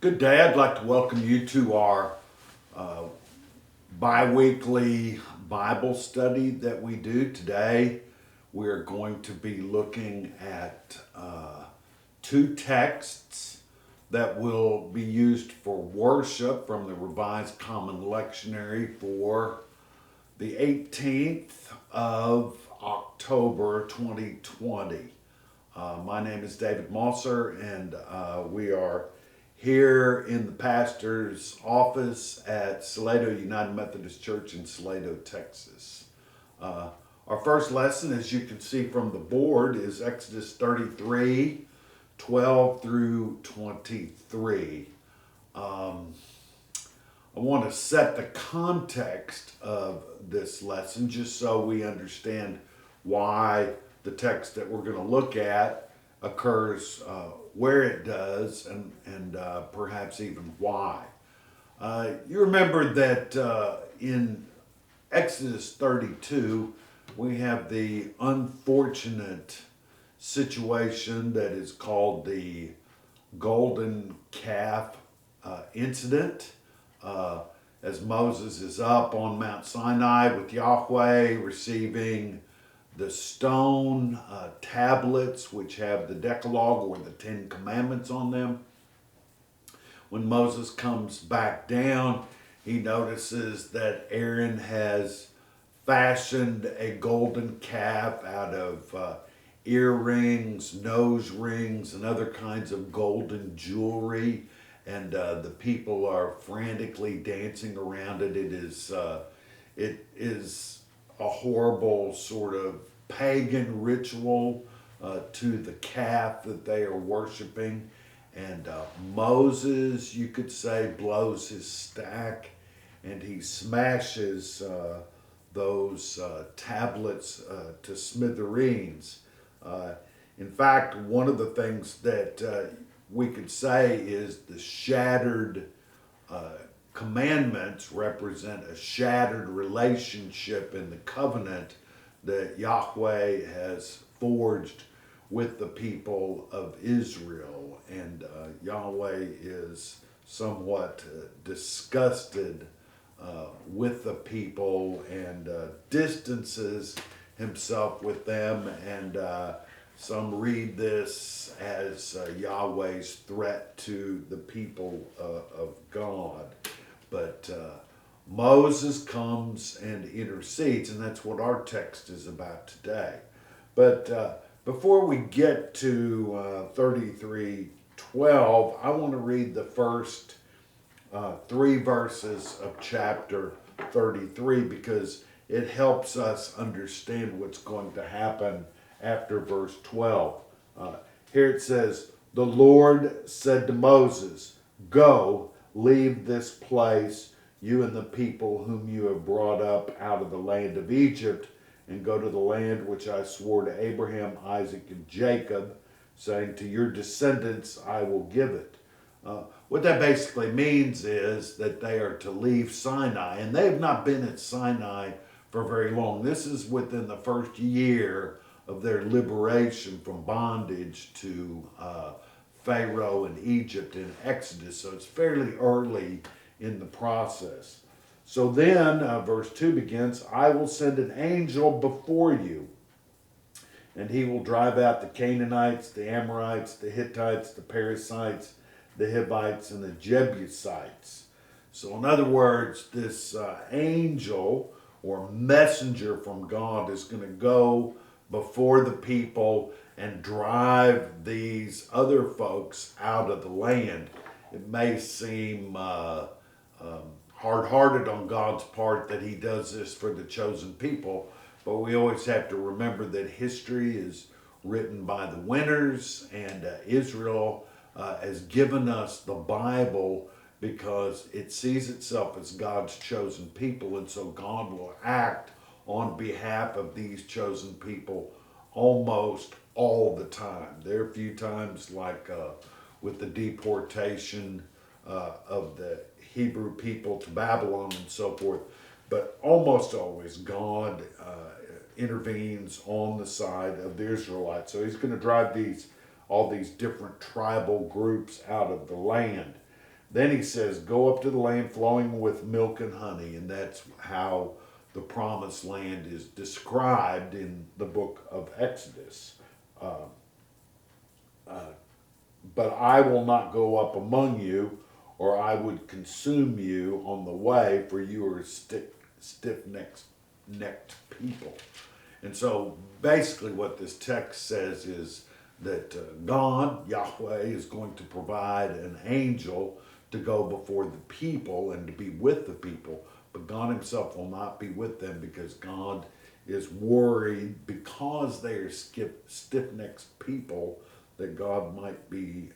Good day. I'd like to welcome you to our uh, bi-weekly Bible study that we do. Today, we're going to be looking at two texts that will be used for worship from the Revised Common Lectionary for the 18th of October 2020. My name is David Mosser, and we are here in the pastor's office at Salado United Methodist Church in Salado, Texas. Our first lesson, as you can see from the board, is Exodus 33, 12 through 23. I want to set the context of this lesson just so we understand why the text that we're going to look at occurs where it does and perhaps even why. You remember that in Exodus 32, we have the unfortunate situation that is called the golden calf incident. As Moses is up on Mount Sinai with Yahweh receiving the stone tablets which have the Decalogue or the Ten Commandments on them. When Moses comes back down, he notices that Aaron has fashioned a golden calf out of earrings, nose rings, and other kinds of golden jewelry. And the people are frantically dancing around it. It is a horrible sort of pagan ritual to the calf that they are worshiping. And Moses, you could say, blows his stack and he smashes those tablets to smithereens. In fact, one of the things that we could say is the shattered commandments represent a shattered relationship in the covenant that Yahweh has forged with the people of Israel. And Yahweh is somewhat disgusted with the people and distances himself with them. And some read this as Yahweh's threat to the people of God. But Moses comes and intercedes, and that's what our text is about today. But before we get to 33:12, I want to read the first three verses of chapter 33 because it helps us understand what's going to happen after verse 12. Here it says, "The Lord said to Moses, 'Go, leave this place, you and the people whom you have brought up out of the land of Egypt, and go to the land which I swore to Abraham, Isaac, and Jacob, saying, to your descendants I will give it.'" What that basically means is that they are to leave Sinai, and they have not been at Sinai for very long. This is within the first year of their liberation from bondage to Pharaoh and Egypt in Exodus. So it's fairly early in the process. So then, verse 2 begins, "I will send an angel before you, and he will drive out the Canaanites, the Amorites, the Hittites, the Perizzites, the Hivites, and the Jebusites." So in other words, this angel or messenger from God is going to go before the people and drive these other folks out of the land. It may seem hard-hearted on God's part that he does this for the chosen people, but we always have to remember that history is written by the winners, and Israel has given us the Bible because it sees itself as God's chosen people, and so God will act on behalf of these chosen people almost all the time. There are a few times like with the deportation of the Hebrew people to Babylon and so forth, but almost always God intervenes on the side of the Israelites. So he's going to drive all these different tribal groups out of the land. Then he says, go up to the land flowing with milk and honey. And that's how the promised land is described in the book of Exodus. Uh, uh, but I will not go up among you, or I would consume you on the way, for you are stiff-necked people. And so basically what this text says is that God, Yahweh, is going to provide an angel to go before the people and to be with the people, but God himself will not be with them because God is worried because they are stiff-necked people that God might be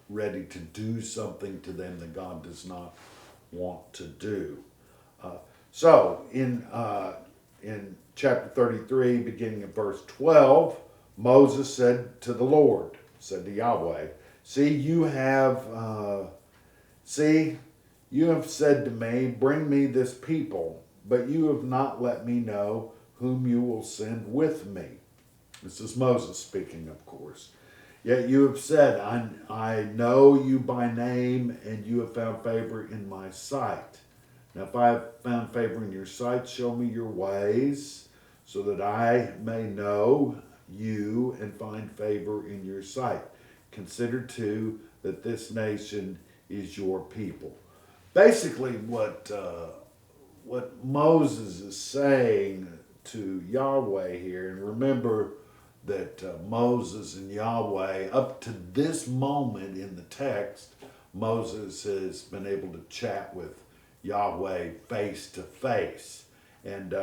ready to do something to them that God does not want to do. So in chapter 33, beginning at verse 12, Moses said to the Lord, said to Yahweh, See, you have said to me, bring me this people, but you have not let me know whom you will send with me. This is Moses speaking, of course. Yet you have said, I know you by name, and you have found favor in my sight. Now, if I have found favor in your sight, show me your ways, so that I may know you and find favor in your sight. Consider, too, that this nation is your people. Basically, what Moses is saying to Yahweh here, and remember that Moses and Yahweh, up to this moment in the text, Moses has been able to chat with Yahweh face to face. And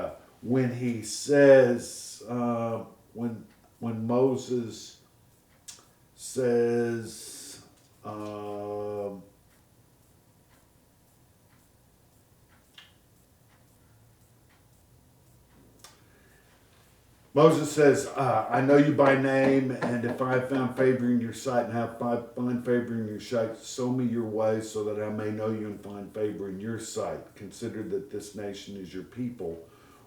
when he says, when Moses says, Moses says, I know you by name, and if I have found favor in your sight and find favor in your sight, show me your ways so that I may know you and find favor in your sight. Consider that this nation is your people.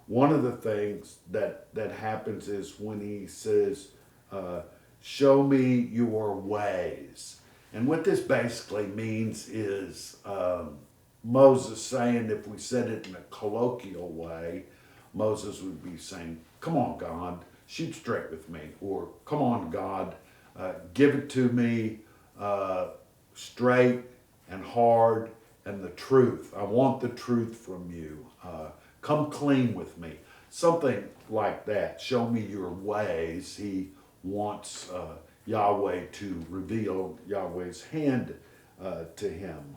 One of the things that happens is when he says, show me your ways. And what this basically means is Moses saying, if we said it in a colloquial way, Moses would be saying, come on, God, shoot straight with me. Or, come on, God, give it to me straight and hard and the truth. I want the truth from you. Come clean with me. Something like that. Show me your ways. He wants Yahweh to reveal Yahweh's hand to him.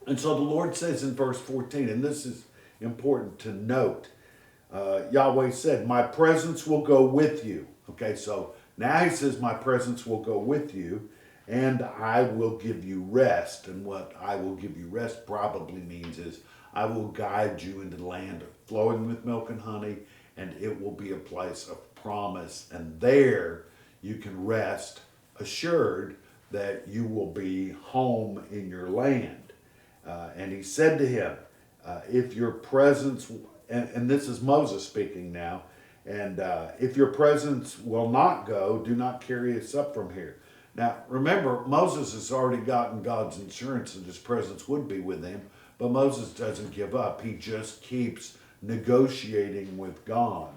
And so the Lord says in verse 14, and this is important to note, Yahweh said, my presence will go with you. Okay, so now he says, my presence will go with you, and I will give you rest. And what I will give you rest probably means is I will guide you into the land flowing with milk and honey, and it will be a place of promise. And there you can rest assured that you will be home in your land. And he said to him, if your presence, and this is Moses speaking now, and if your presence will not go, do not carry us up from here. Now, remember, Moses has already gotten God's assurance that his presence would be with him, but Moses doesn't give up. He just keeps negotiating with God.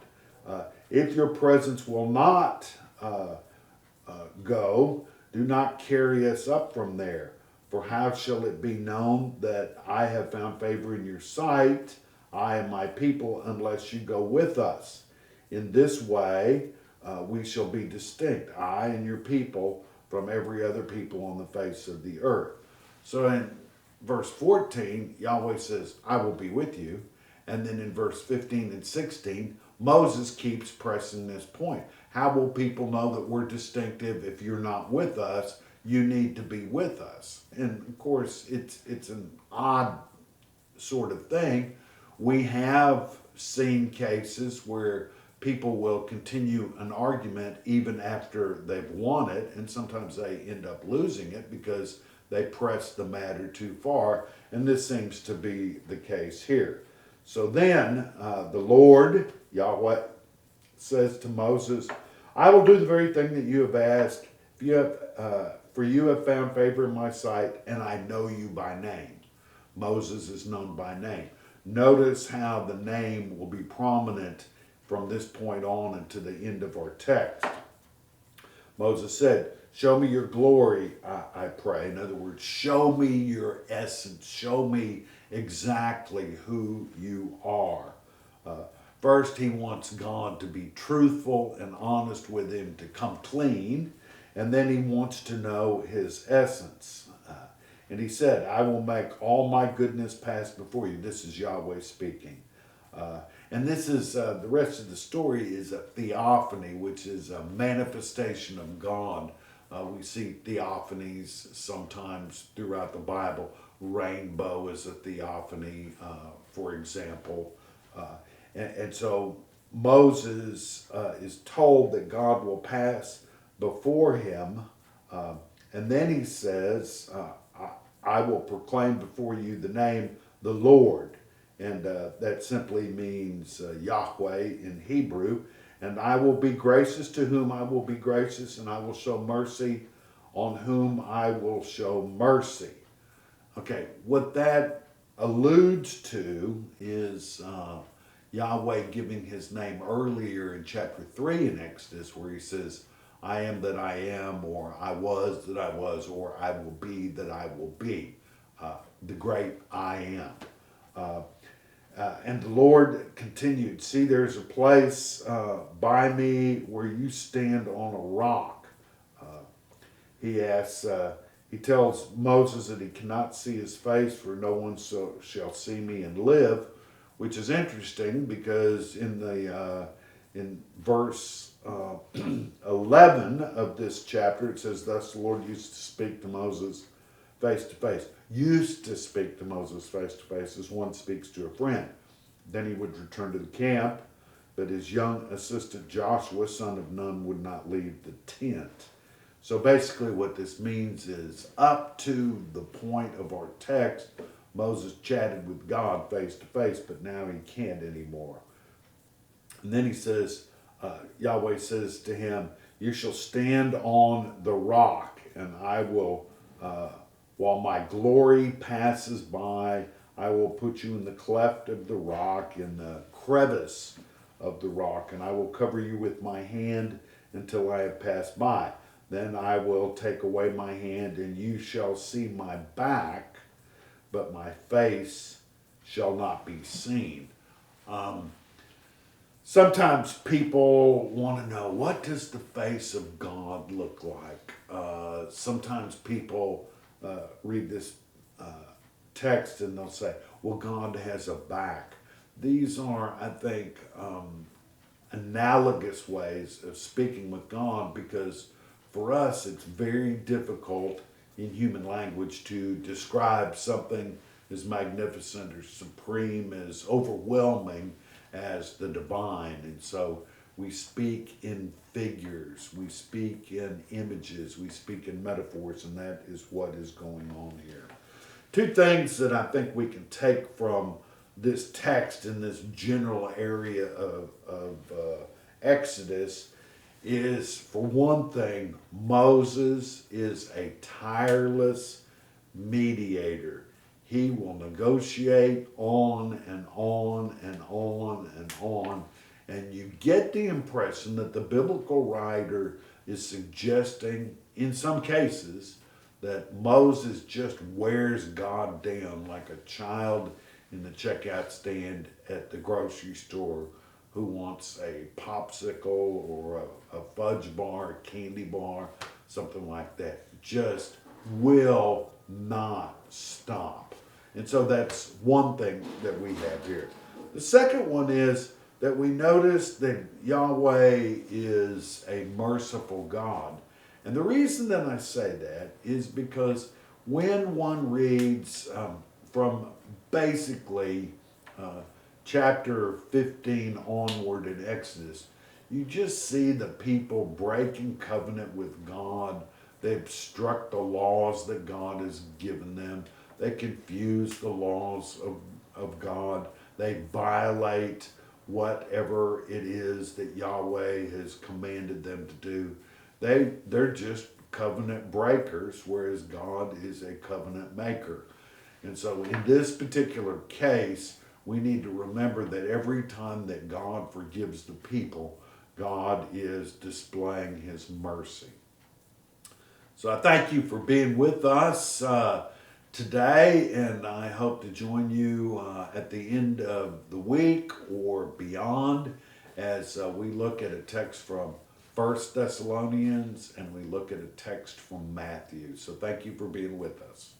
If your presence will not go, do not carry us up from there. For how shall it be known that I have found favor in your sight, I and my people, unless you go with us? In this way we shall be distinct, I and your people, from every other people on the face of the earth. So in verse 14, Yahweh says, I will be with you. And then in verse 15 and 16, Moses keeps pressing this point. How will people know that we're distinctive if you're not with us? You need to be with us. And of course, it's an odd sort of thing. We have seen cases where people will continue an argument even after they've won it, and sometimes they end up losing it because they press the matter too far, and this seems to be the case here. So then the Lord, Yahweh, says to Moses, I will do the very thing that you have asked. for you have found favor in my sight, and I know you by name. Moses is known by name. Notice how the name will be prominent from this point on and to the end of our text. Moses said, show me your glory, I pray. In other words, show me your essence. Show me exactly who you are. First, he wants God to be truthful and honest with him, to come clean. And then he wants to know his essence. And he said, I will make all my goodness pass before you. This is Yahweh speaking. And this is, the rest of the story is a theophany, which is a manifestation of God. We see theophanies sometimes throughout the Bible. Rainbow is a theophany, for example. And so Moses is told that God will pass before him. And then he says, I will proclaim before you the name, the Lord. And that simply means Yahweh in Hebrew. And I will be gracious to whom I will be gracious, and I will show mercy on whom I will show mercy. Okay, what that alludes to is Yahweh giving his name earlier in chapter 3 in Exodus, where he says, I am that I am, or I was that I was, or I will be that I will be. The great I am. And the Lord continued, see, there's a place by me where you stand on a rock. He tells Moses that he cannot see his face, for no one shall see me and live, which is interesting because in verse 11 of this chapter, it says, thus the Lord used to speak to Moses face to face. Used to speak to Moses face to face as one speaks to a friend. Then he would return to the camp, but his young assistant Joshua, son of Nun, would not leave the tent. So basically what this means is up to the point of our text, Moses chatted with God face to face, but now he can't anymore. And then he says, Yahweh says to him, you shall stand on the rock, and I will, while my glory passes by, I will put you in the cleft of the rock, in the crevice of the rock, and I will cover you with my hand until I have passed by. Then I will take away my hand, and you shall see my back, but my face shall not be seen. Sometimes people want to know, what does the face of God look like? Sometimes people read this text and they'll say, well, God has a back. These are, I think, analogous ways of speaking with God, because for us it's very difficult in human language to describe something as magnificent or supreme, as overwhelming as the divine. And so we speak in figures, we speak in images, we speak in metaphors, and that is what is going on here. Two things that I think we can take from this text in this general area of Exodus is, for one thing, Moses is a tireless mediator. He will negotiate on and on and on and on. And you get the impression that the biblical writer is suggesting, in some cases, that Moses just wears God down like a child in the checkout stand at the grocery store who wants a popsicle or a fudge bar, a candy bar, something like that. Just will not stop. And so that's one thing that we have here. The second one is that we notice that Yahweh is a merciful God. And the reason that I say that is because when one reads from basically chapter 15 onward in Exodus, you just see the people breaking covenant with God. They obstruct the laws that God has given them. They confuse the laws of God. They violate whatever it is that Yahweh has commanded them to do. They're just covenant breakers, whereas God is a covenant maker. And so in this particular case, we need to remember that every time that God forgives the people, God is displaying his mercy. So I thank you for being with us today, and I hope to join you at the end of the week or beyond as we look at a text from 1 Thessalonians and we look at a text from Matthew. So thank you for being with us.